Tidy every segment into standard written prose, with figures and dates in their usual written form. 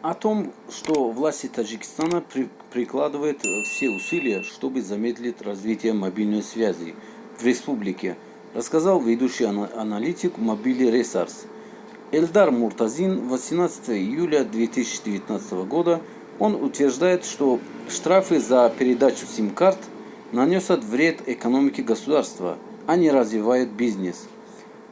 О том, что власти Таджикистана прикладывают все усилия, чтобы замедлить развитие мобильной связи в республике, рассказал ведущий аналитик Mobile Resource Эльдар Муртазин 18 июля 2019 года. Он утверждает, что штрафы за передачу сим-карт наносят вред экономике государства, а не развивают бизнес.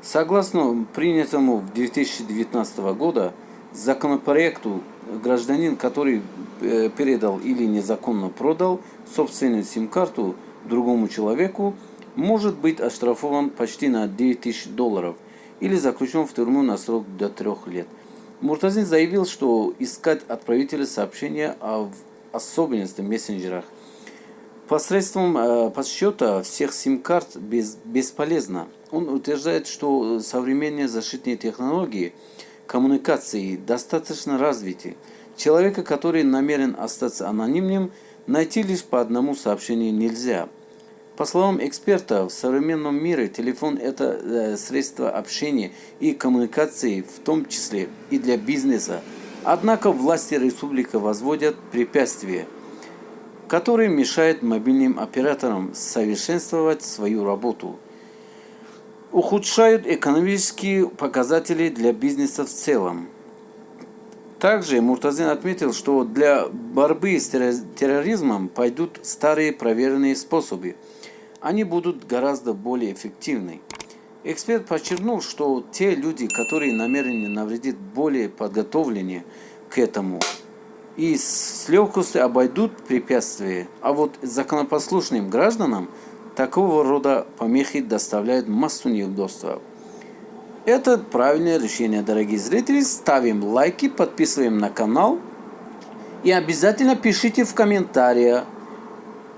Согласно принятому в 2019 года законопроекту, гражданин, который передал или незаконно продал собственную сим-карту другому человеку, может быть оштрафован почти на $9000 или заключен в тюрьму на срок до 3 лет. Муртазин заявил, что искать отправителя сообщения о особенностях мессенджерах посредством подсчета всех сим-карт бесполезно. Он утверждает, что современные защитные технологии коммуникации достаточно развиты. Человека, который намерен остаться анонимным, найти лишь по одному сообщению нельзя. По словам эксперта, в современном мире телефон – это средство общения и коммуникации, в том числе и для бизнеса. Однако власти республики возводят препятствия, которые мешают мобильным операторам совершенствовать свою работу, ухудшают экономические показатели для бизнеса в целом. Также Муртазин отметил, что для борьбы с терроризмом пойдут старые проверенные способы. Они будут гораздо более эффективны. Эксперт подчеркнул, что те люди, которые намерены навредить, более подготовлены к этому и с легкостью обойдут препятствия, а вот законопослушным гражданам такого рода помехи доставляют массу неудобств. Это правильное решение, дорогие зрители. Ставим лайки, подписываем на канал и обязательно пишите в комментариях,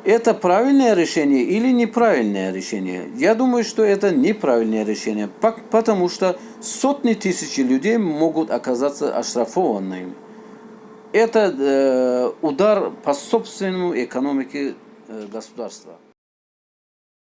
это правильное решение или неправильное решение. Я думаю, что это неправильное решение, потому что сотни тысяч людей могут оказаться оштрафованными. Это удар по собственному экономике государства.